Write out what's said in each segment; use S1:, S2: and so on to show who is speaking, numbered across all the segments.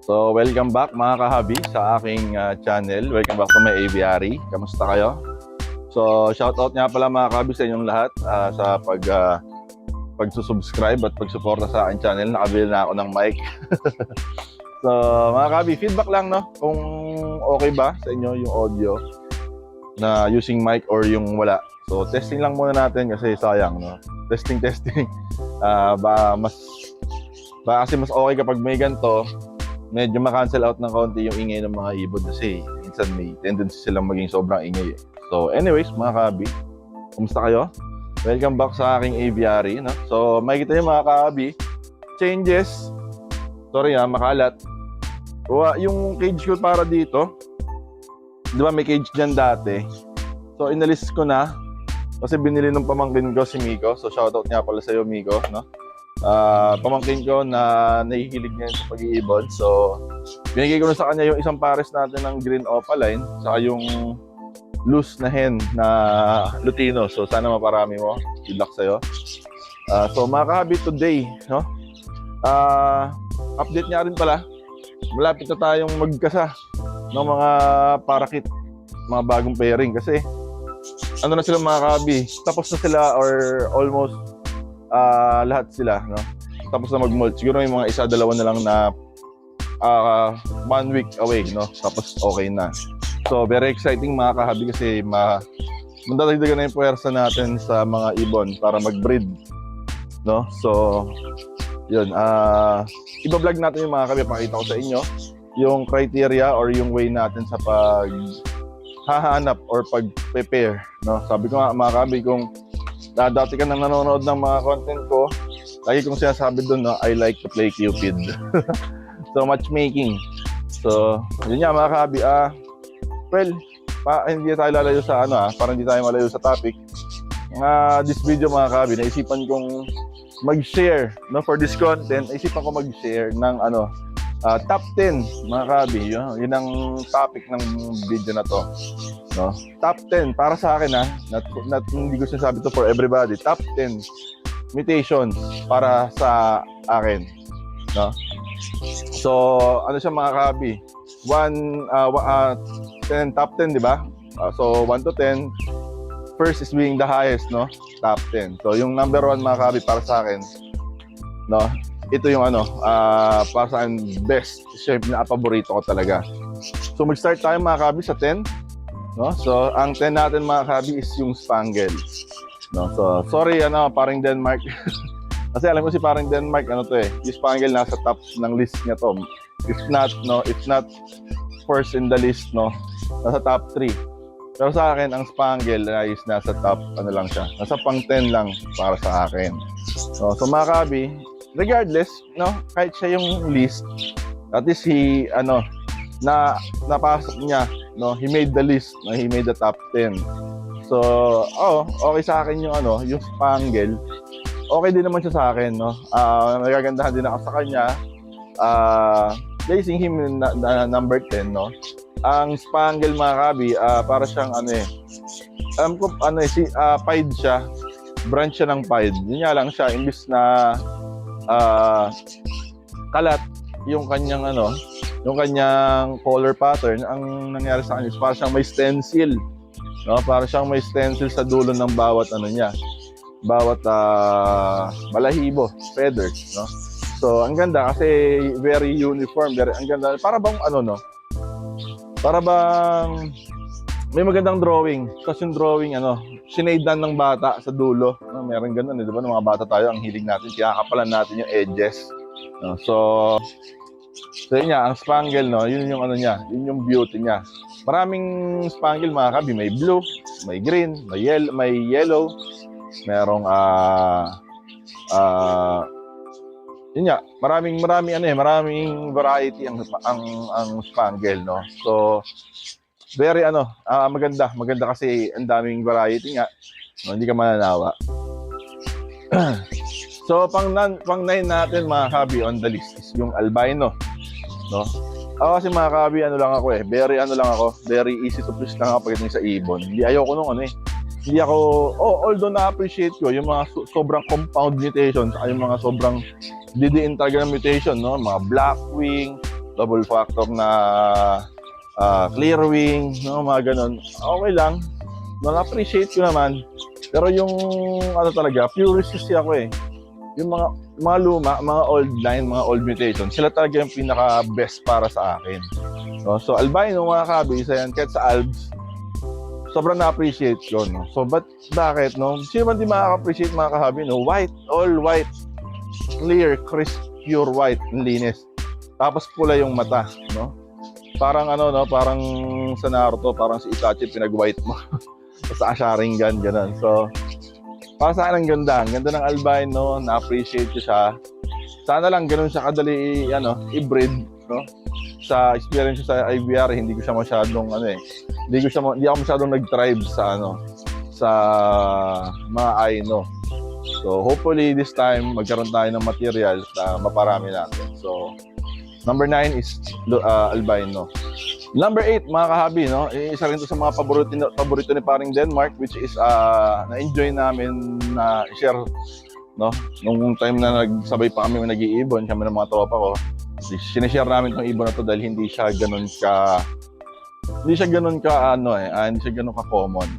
S1: So, welcome back mga kahabi sa aking channel. Welcome back to my aviary. Kamusta kayo? So, shoutout nga pala mga kahabi sa inyong lahat sa pagsusubscribe at pagsuporta sa aking channel. Nakabili na ako ng mic. So, mga kahabi, feedback lang, no? Kung okay ba sa inyo yung audio na using mic or yung wala. So, testing lang muna natin kasi sayang, no? Testing. Baka kasi mas okay kapag may ganito, medyo ma-cancel out ng konti yung ingay ng mga ibon kasi minsan may tendency silang maging sobrang ingay. So anyways, mga kahabi, kumusta kayo? Welcome back sa aking aviary, no? So makikita niyo mga kahabi, changes. Sorry makalat. Yung cage ko para dito, di ba may cage dyan dati? So inalis ko na kasi binili ng pamangkin ko si Miko. So shoutout nga pala sa'yo Miko, no? Pamangkin ko na nahihilig niya sa pag-iibon. So, binigay ko na sa kanya yung isang pares natin ng green opaline saka yung loose na hen na lutino. So, sana maparami mo. Good luck sa'yo. So, mga kahabi, today, no? Update niya rin pala. Malapit na tayong magkasa ng mga parakit, mga bagong pairing. Kasi, ano na sila mga kahabi? Tapos na sila or almost lahat sila, no? Tapos na mag-molt. Siguro may mga isa-dalawa na lang na 1 week away, no? Tapos okay na. So, very exciting mga kahabi kasi mandadagdagan na yung puwersa natin sa mga ibon para mag-breed, no? So, yun. Iba-vlog natin yung mga kahabi. Pakita ko sa inyo yung criteria or yung way natin sa pag-hahanap or pag-prepare, no? Sabi ko nga mga kahabi, kung dati ka nang nanonood ng mga content ko, lagi kong sinasabi doon, no, I like to play Cupid. So, matchmaking. So, yun nga mga kahabi. Well, hindi tayo lalayo sa para hindi tayo malayo sa topic. This video mga kahabi, naisipan kong mag-share, no, for this content, naisipan ko mag-share ng top 10 mga kahabi. Yun ang topic ng video na to. No? Top 10 para sa akin hindi ko sinasabi to for everybody. Top 10 mutations para sa akin, no? So, ano siya mga kahabi? 10 top 10, di ba? So, 1 to 10, first is being the highest, no? Top 10. So, yung number 1 mga kahabi para sa akin, no? Ito yung para sa akin best, siya na paborito ko talaga. So, mag-start tayo mga kahabi sa 10. No? So, ang 10 natin mga kahabi is yung Spangle. No? So, sorry, parang Denmark. Kasi alam ko si parang Denmark, yung Spangle nasa top ng list niya to. If not first in the list, no? Nasa top 3. Pero sa akin, ang Spangle is nasa top, lang siya. Nasa pang 10 lang para sa akin. No? So, mga kahabi, regardless, no? Kahit siya yung list, at least napasok niya, no, he made the list, no, he made the top 10. So, okay sa akin yung yung Spangle. Okay din naman siya sa akin, no. Nagagandahan din ako sa kanya. Placing him na number 10, no. Ang Spangle mga kabi, para siyang alam ko Pied siya. Branch siya ng Pied. Yun nga lang siya, imbis na kalat yung kanyang yung kanyang color pattern, ang nangyari sa kanya is para siyang may stencil, no? Para siyang may stencil sa dulo ng bawat bawat balahibo, feathers, no? So ang ganda kasi very uniform, ang ganda, para bang para bang may magandang drawing. Kasi yung drawing sinedan ng bata sa dulo, no? Meron ganun, di ba? Ng mga bata tayo, ang hilig natin, kinakapalan natin yung edges, no? So yun nga, ang Spangle, no, yun yung niya, yun yung beauty niya. Maraming Spangle mga kabi, may blue, may green, may yellow, merong yun nga, maraming variety ang Spangle, no. So very maganda kasi ang daming variety nga, no, hindi ka mananawa. So, pang 9 natin mga kabi on the list is yung albino, no? Ako kasi mga kabi, very easy to please lang ako pagdating sa ibon. Hindi ayoko nung hindi ako, although na-appreciate ko yung mga sobrang compound mutations, ay yung mga sobrang didiin talaga ng mutation, no? Mga Blackwing, double factor na Clearwing, no? Mga ganun. Okay lang. Na-appreciate ko naman. Pero yung ano talaga, purist kasi ako eh. Yung mga luma, mga old line, mga old mutations, sila talaga yung pinaka-best para sa akin. No? So, albino, mga kabi, isa yan, kahit sa albs, sobrang na-appreciate ko, no? So, bakit, no? Sino man di makaka-appreciate mga kahabi, no? White, all white, clear, crisp, pure white, ang linis. Tapos pula yung mata, no? Parang ano, no? Parang sa Naruto, parang si Itachi, pinag-white mo. Sa Sharingan, gano'n. So, para sa akin ang ganda ng albino, na-appreciate ko siya. Sana lang ganun siya kadali i-breed, no? Sa experience ko sa IVR, hindi ko siya masyadong hindi ako masyadong nag-thrive sa sa mga Aino. So hopefully this time magkaroon tayo ng materials na maparami natin. So number 9 is albino. Number 8, mga kahabi, no? Isa rin to sa mga paborito ni Paring Denmark, which is na-enjoy namin na share, no? Nung time na nagsabay pa kami nag-iibon, kami ng mga tropa ko, sinishare namin itong ibon na to dahil hindi siya ganun ka common.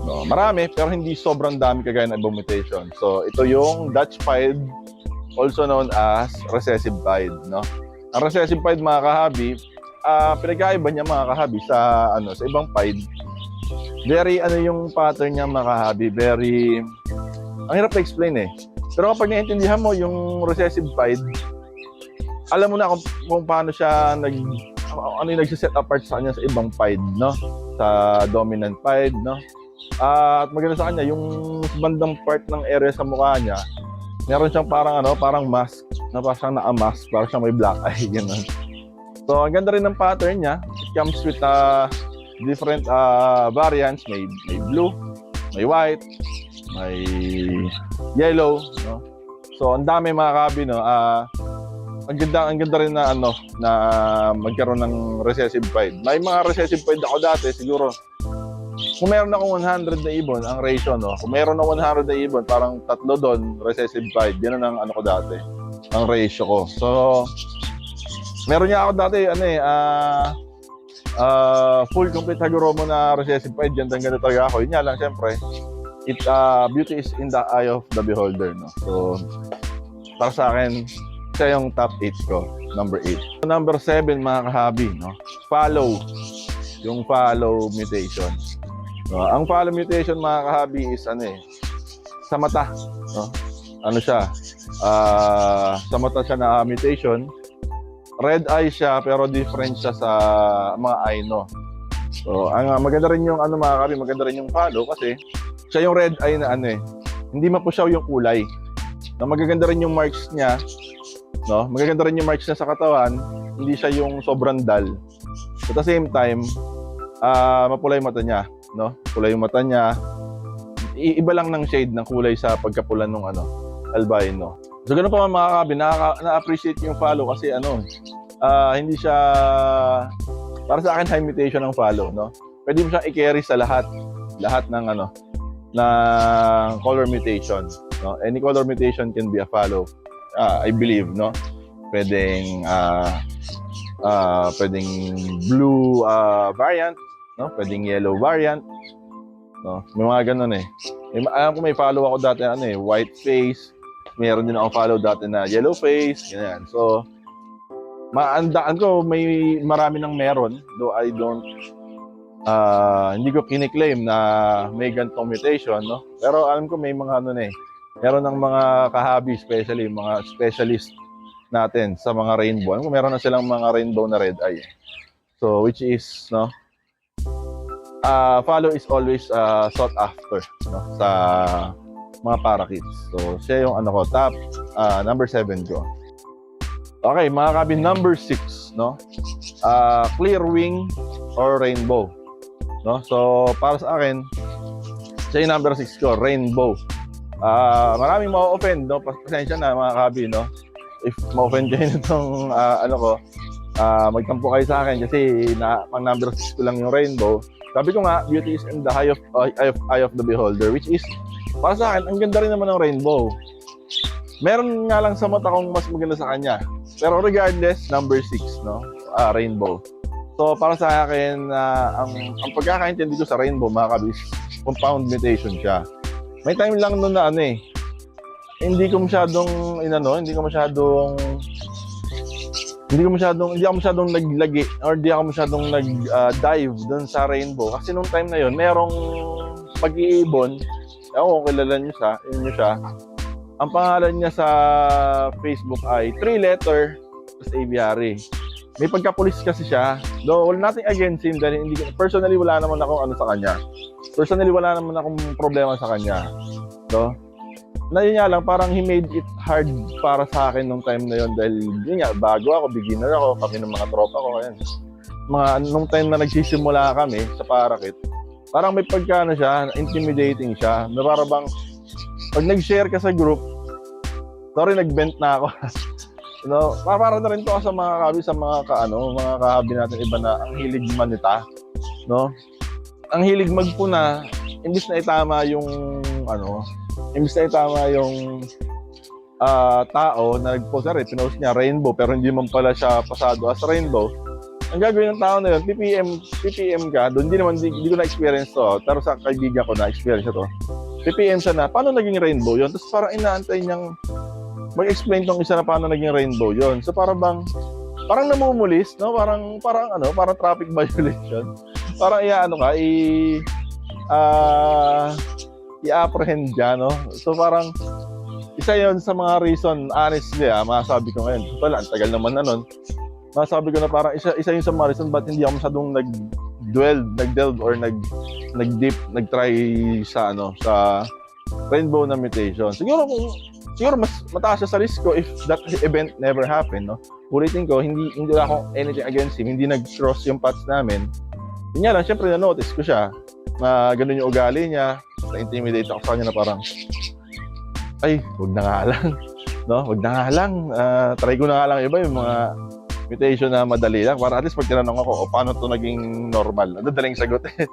S1: No, marami pero hindi sobrang dami kagaya ng ibang mutation. So ito yung Dutch Pied, also known as recessive pied, no? Ang recessive pied, mga kahabi, pinagkaiba niya, mga kahabi, sa ibang pied. Very yung pattern niya, mga kahabi, very ang hirap na explain eh. Pero kapag naiintindihan mo yung recessive pied, alam mo na kung paano siya nagse-set apart sa kanya sa ibang pied, no? Sa dominant pied, no? At maganda sa kanya yung bandang part ng area sa mukha niya, meron siyang parang mask, na parang na-mask, parang siyang may black eye, gano'n. So, ang ganda rin ng pattern niya. It comes with different variants. May blue, may white, may yellow, no? So, ang dami, mga kabi, no? Ang ganda rin na na magkaroon ng recessive pied. May mga recessive pied ako dati, siguro kung meron akong 100 na ibon, ang ratio, no? Kung meron akong 100 na ibon, parang 3 doon recessive pied. Yan ang ko dati, ang ratio ko. So, meron niya ako dati, full complete Hagoromo na recessive pied. Ganda talaga ako. Yun nga lang, syempre, beauty is in the eye of the beholder, no? So, para sa akin, siya yung top 8 ko, number 8. Number 7, mga kahabi, no? Yung follow mutation. No? Ang follow mutation, mga kahabi, is sa mata, no? Sa mata siya na mutation. Red eye siya, pero different siya sa mga Aino. So, maganda rin yung mga kahabi, maganda rin yung follow kasi siya yung red eye na hindi mapusyaw yung kulay. No? Magaganda rin yung marks niya, no? Magaganda rin yung marks niya sa katawan, hindi siya yung sobrang dull. At the same time, mapula yung mata niya, no? Pula yung mata niya. Iba lang ng shade ng kulay sa pagkapula ng albino. So ganun pa, mga kabi, na-appreciate yung follow kasi hindi siya, para sa akin, high mutation ng follow, no? Pwede mo siyang i-carry sa lahat ng ng color mutation, no? Any color mutation can be a follow. I believe, no? Pwedeng blue variant, no? Pwedeng yellow variant, no? May mga ganun eh. Alam ko may follow ako dati white face. Meron din ako follow dati na yellow face, ganyan. So, maandaan ko may marami nang meron, though I don't hindi ko kiniklaim na may ganitong mutation, no? Pero alam ko may mga meron ng mga kahabi, especially mga specialist natin sa mga rainbow. Alam ko meron na silang mga rainbow na red eye. So, which is, no? Follow is always sought after, no? Sa mga parakeets. So, siya yung top number 7 ko. Okay, mga kabi, number 6, no? Clearwing or rainbow, no? So, para sa akin, siya yung number 6 ko, rainbow. Maraming ma-offend, no? Pasensya na, mga kabi, no? If ma-offend kayo nitong magtampo kayo sa akin kasi pang number 6 ko lang yung rainbow. Sabi ko nga, beauty is in the eye of the beholder, which is, para sa akin, ang ganda rin naman ng rainbow. Meron nga lang sa mata kong mas maganda sa kanya. Pero regardless, number 6, no? Rainbow. So, para sa akin, ang pagkakaintindi ko sa rainbow, mga kabis, compound mutation siya. May time lang nun na hindi ako masyadong naglagi or hindi ako masyadong nag-dive dun sa rainbow. Kasi nung time na yon, merong mag-iibon. Ewan kung kilala niyo siya. Ang pangalan niya sa Facebook ay 3-letter plus aviary. May pagka-pulis kasi siya. Though nothing against him dahil personally wala naman akong sa kanya. Personally wala naman akong problema sa kanya. So, yun nga lang, parang he made it hard para sa akin nung time na yun dahil yun nga, bago ako, beginner ako, kami ng mga tropa ko. Ayan. Nung time na nagsisimula kami sa Parakit, parang may siya, intimidating siya. Na parang bang, pag nag-share ka sa group, sorry, nag-vent na ako. Para na rin to sa mga mga kahabi natin iba na ang hilig manita, no? Ang hilig magpuna, imbis na itama yung tao na nag-post na rin, pinost niya rainbow pero hindi man pala siya pasado as rainbow. Ang gagawin ng tao na yun, PPM ka, doon hindi ko na-experience to, pero sa kaibigan ko na-experience to. PPM siya na, paano naging rainbow yun? Tapos parang inaantay niyang mag-explain tong isa na paano naging rainbow yun. So parang namumulis, no? Parang traffic violation. Parang i-apprehend dyan, no? So parang isa yon sa mga reason, honestly, masasabi ko ngayon, ang tagal naman na nun, masasabi ko na parang isa yun sa mga reason ba't hindi ako masyadong nag-delve or nag-deep, nag-try sa rainbow na mutation. Siguro mas mataas siya sa risk ko if that event never happened, no? Ulitin ko, hindi ako anything against him, hindi nag-cross yung paths namin. Yun nga lang, syempre na-notice ko siya na ganun yung ugali niya, na-intimidate ako sa kanya na parang, ay, wag na nga lang, no? Wag na nga lang, try ko na nga lang iba yung mga mutation na madali lang, para at least pag tinanong ako, paano to naging normal? Madaling sagot eh.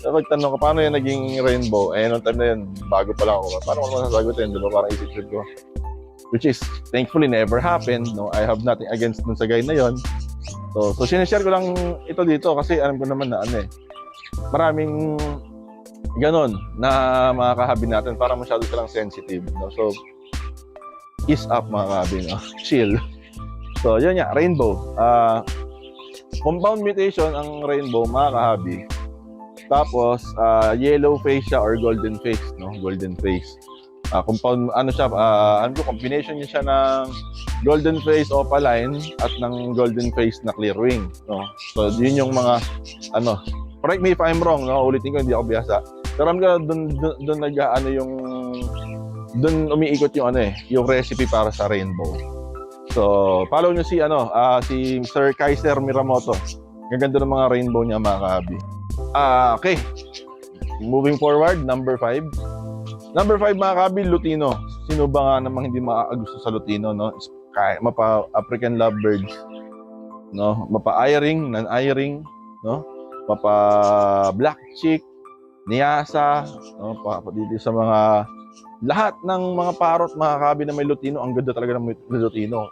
S1: Pag tanong ko, paano yung naging rainbow? Noong time na yun, bago pa lang ako, paano ko masasagutin? Diba? Parang isip ko. Which is, thankfully, never happened. No? I have nothing against dun sa guy na yun. So sinishare ko lang ito dito kasi alam ko naman na maraming ganon na mga kahabi natin, para masyado silang sensitive. No? So, ease up mga kahabi. No? Chill. So, yun nga, rainbow. Compound mutation ang rainbow, mga kahabi. Tapos, yellow face siya or golden face, no? Golden face. Compound, combination niya siya ng golden face opaline at ng golden face na clear wing, no? So, yun yung mga, correct me if I'm wrong, no? Ulitin ko, hindi ako biyasa. Pero doon umiikot yung yung recipe para sa rainbow. So, follow nyo si Sir Kaiser Miramoto. Gaganda ng mga rainbow niya, mga kahabi. Okay. Moving forward, number 5. Number 5, mga kahabi, Lutino. Sino ba nga namang hindi makakagusto sa Lutino, no? Mapa-African lovebirds, no? Mapa-airing, non-airing, no? Mapa-black chick, niyasa, no? Dito sa mga lahat ng mga parrot, mga kahabi na may Lutino, ang ganda talaga ng Lutino.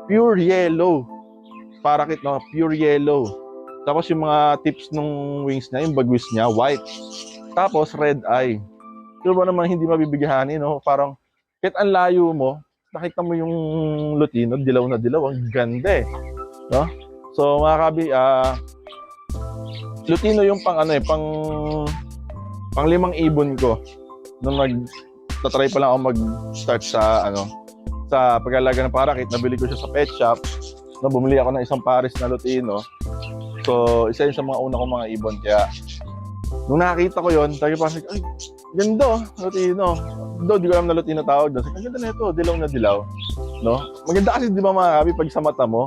S1: Pure yellow. Parakit, no? Pure yellow. Tapos yung mga tips ng wings niya, yung bagwis niya, white. Tapos red eye. So ba naman hindi mabibigyahanin, no? Parang kahit ang layo mo, nakita mo yung Lutino, dilaw na dilaw. Ang ganda eh. No? So mga kahabi, Lutino yung pang 5 ibon ko. Nung tatry pa lang ako mag-start sa pag-alaga ng parakit, nabili ko siya sa pet shop. Bumili ako ng isang pares na Lutino. So, isa yun sa mga una kong mga ibon. Kaya, nung nakita ko yun, tayo parang, ay, ganda, Lutino. Di ko alam na Lutino tawag doon. Ang ganda na ito, dilaw na dilaw. No? Maganda kasi, di ba mga kabi, pag sa mata mo,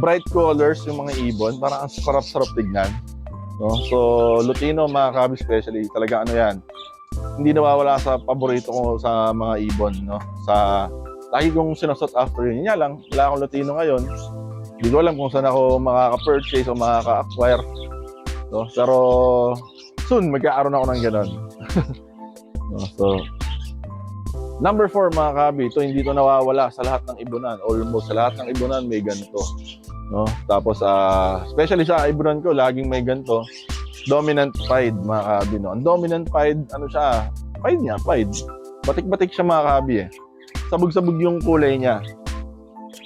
S1: bright colors yung mga ibon, parang ang sarap-sarap tignan. No? So, Lutino, mga kabi, especially, talaga yan. Hindi nawawala sa paborito ko sa mga ibon, no? Lagi kong sinasot after yun. Yan lang, wala akong Lutino ngayon. Hindi ko alam kung saan ako makaka-purchase o makaka-acquire. No? Pero soon magkakaroon ako ng ganon. So, number 4 mga kabi, ito hindi to nawawala sa lahat ng ibunan. Almost sa lahat ng ibunan may ganito. No? Tapos, especially sa ibunan ko, laging may ganito. Dominant pied mga kabi. No? Ang dominant pied, ano siya? Pied niya, pied. Batik-batik siya mga kabi eh. Sabog-sabog yung kulay niya.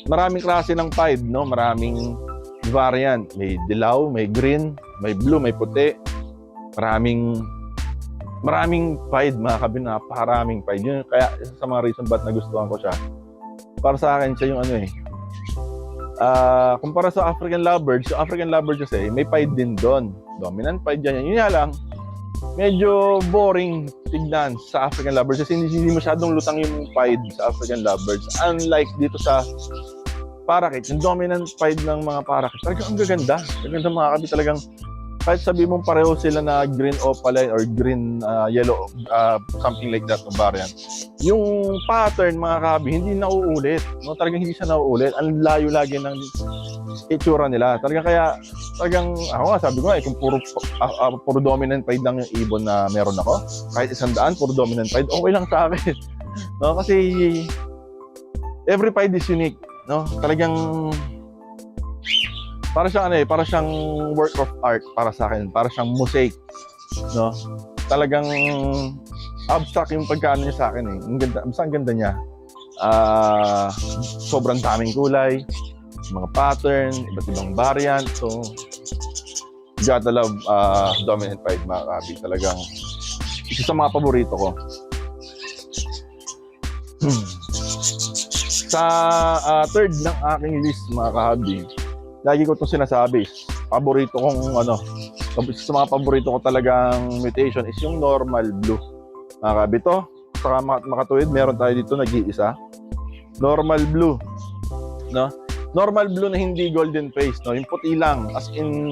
S1: Maraming klase ng pied, no? Maraming variant. May dilaw, may green, may blue, may puti. Maraming pied mga kabi, napakaraming pied. Yun kaya isa sa mga reason ba't nagustuhan ko siya. Para sa akin siya yung ano eh. Kumpara sa African Lovebirds, yung African Lovebirds kasi may pied din doon. Dominant pied yan. Yun nga lang, medyo boring tignan sa African Lovebirds kasi hindi masyadong lutang yung pied sa African Lovebirds. Unlike dito sa parakeet, yung dominant pied ng mga parakeet, talagang ang gaganda. Gaganda mga kabi, talagang kahit sabi mong pareho sila na green opaline or green yellow, something like that ng variant. Yung pattern mga kabi, hindi nauulit. No? Talagang hindi siya nauulit. Ang layo lagi ng itsura nila. Talagang ako nga, sabi ko kung puro dominant pied lang yung ibon na meron ako, kahit 100, puro dominant pied, okay lang sa akin. No? Kasi every pied is unique. No? Talagang para siyang work of art para sa akin, para siyang mosaic, no? Talagang abstract yung pagkaano niya sa akin eh. Ang ganda niya. Sobrang daming kulay, mga pattern, iba't ibang variant. So, gotta love dominant pied mga kabi. Talagang isa sa mga paborito ko. Sa third ng aking list mga kahabi, lagi ko itong sinasabi, paborito kong sa mga paborito ko talagang mutation is yung normal blue. Mga kabi, ito, saka makatuwid, meron tayo dito nag-iisa. Normal blue. No? Normal blue na hindi golden face. No? Yung puti lang, as in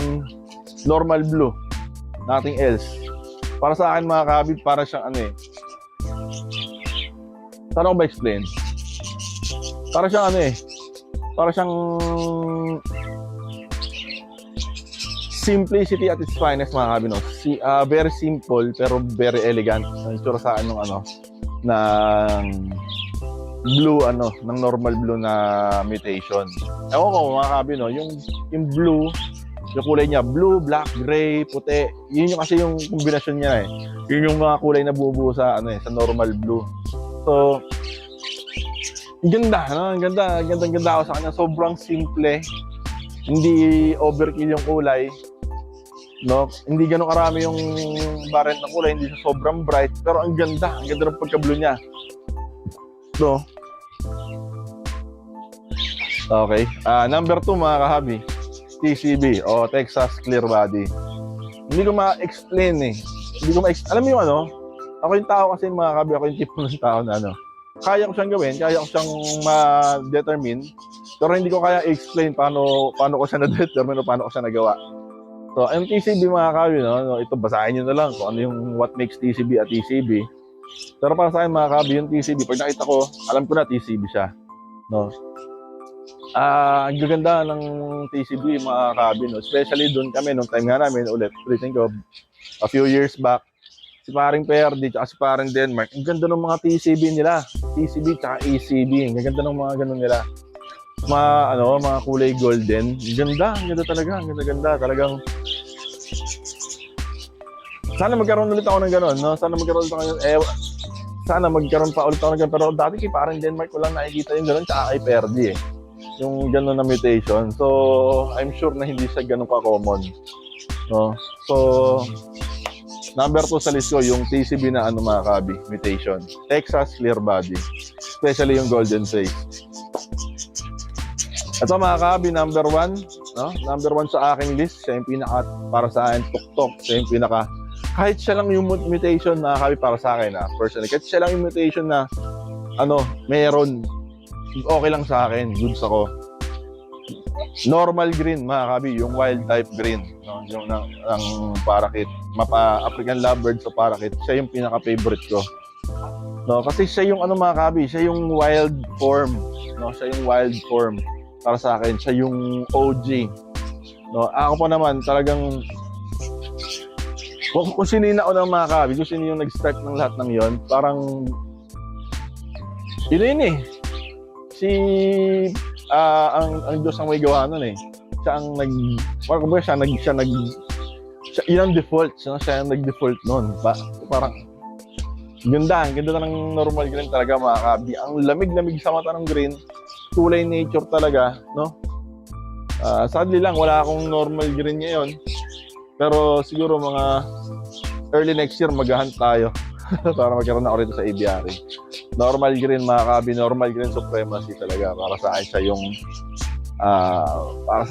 S1: normal blue. Nothing else. Para sa akin mga kabi, para siyang saan ako ba explain? Para siyang para siyang simplicity at its finest mga kabi, no? Very simple pero very elegant. Ang itsura sa ng blue ng normal blue na mutation. Ewan ko mga kabi, no? Yung blue, yung kulay niya, blue, black, gray, puti. Yun yung kasi yung kombinasyon niya eh. Yun yung mga kulay na bubuo sa sa normal blue. So, ganda, no? Ganda ako sa kanya. Sobrang simple. Hindi overkill yung kulay. No? Hindi gano'ng karami yung variant ng kulay, hindi siya sobrang bright, pero ang ganda ng pagka-blue niya. No? Okay. Number 2 mga kahabi, TCB o Texas Clear Body. Hindi ko ma-explain eh. Alam mo yung ako yung tao kasi mga kahabi, ako yung tipo ng tao na kaya ko siyang gawin, kaya ko siyang ma-determine, pero hindi ko kaya i-explain paano ko siya na-determine o paano ko siya nagawa. So, ang TCB mga kabi, no? Ito, basahin nyo na lang kung ano yung what makes TCB at TCB. Pero para sa akin mga kabi, yung TCB, pag nakita ko, alam ko na TCB siya. No? Ang gaganda ng TCB mga kabi, no? Especially doon kami, nung time nga namin, ulit, think of a few years back, si paring PRD, tsaka si paring Denmark, ang ganda ng mga TCB nila. TCB tsaka ECB, ang ganda ng mga ganun nila. Mga kulay golden. Ang ganda talaga. Ang ganda. Talagang sana magkaroon ulit ako ng gano'n, no? Sana magkaroon pa ulit ako ng gano'n. Pero dati kay parang Denmark ko lang nakikita yung gano'n, tsaka kay PRD eh. Yung gano'n na mutation. So, I'm sure na hindi siya gano'n ka-common. No? So, number 2 sa list ko, yung TCB na mga kabi, mutation. Texas Clear Body. Especially yung golden face. Ito mga kabi, number 1, no? Number 1 sa aking list, siya yung pinaka, para sa akin, tuktok. Siya yung pinaka, kahit siya lang yung mutation na kabi para sa akin, personally, kahit siya lang yung mutation na, meron, okay lang sa akin, goods ako. Normal green, mga kabi, yung wild type green, no? Yung ng parakeet, African Lovebirds o parakeet, siya yung pinaka-favorite ko. No? Kasi siya yung mga kabi, siya yung wild form, no? Siya yung wild form. Para sa akin, siya yung OG. No, ako pa naman talagang kung sino yung nauna mga kahabi, kung sino yung nag-start ng lahat ng yon, parang yun eh. Si ang Diyos ang may gawa nun eh. Siya ang yun ang default, siya ang nag-default nun. Parang ganda ng normal green talaga mga kahabi. Ang lamig-lamig sa mata ng green, kulay nature talaga, no? Sadly lang, wala akong normal green ngayon. Pero siguro mga early next year, mag-hunt tayo para magkaroon ako rito sa aviary. Normal green mga kahabi, normal green supremacy talaga. Para sa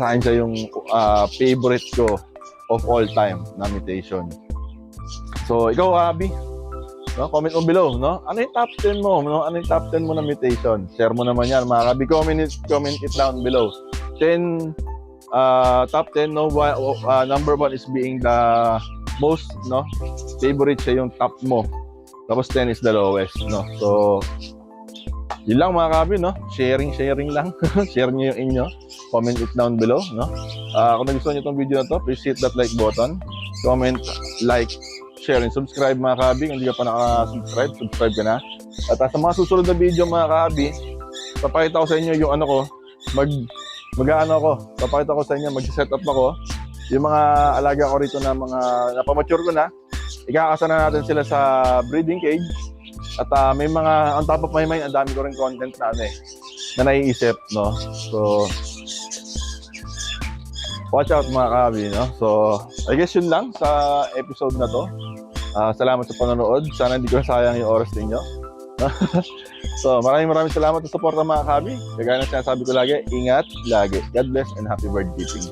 S1: akin siya yung favorite ko of all time na mutation. So, ikaw kahabi, no? Comment mo below, no? Ano yung top 10 mo, no? Ano yung top 10 mo na mutation? Share mo naman yan mga kahabi. Comment it down below. 10 top 10, no? Number 1 is being the most, no? Favorite siya yung top mo. Tapos 10 is the lowest, no? So, yun lang mga kahabi, no? Sharing lang. Share niyo yung inyo. Comment it down below, no? Kung nagustuhan niyo itong video na to, please hit that like button. Comment, like, share, and subscribe mga kahabi. Kung hindi ka pa naka-subscribe, subscribe ka na. At sa mga susunod na video mga kahabi, papakita ko sa inyo yung ano ko, papakita ko sa inyo, mag-set up ako. Yung mga alaga ko rito na mga napamature ko na, ikakasa na natin sila sa breeding cage. At may mga, on top of my mind, ang dami ko rin content na na naiisip, no? So, watch out mga kahabi, no? So, I guess yun lang sa episode na to. Salamat sa panonood. Sana hindi ko sayang yung oras ninyo. So, maraming salamat sa support ng mga kahabi. Kagaya ng sinasabi ko lagi, ingat lagi. God bless and happy bird keeping.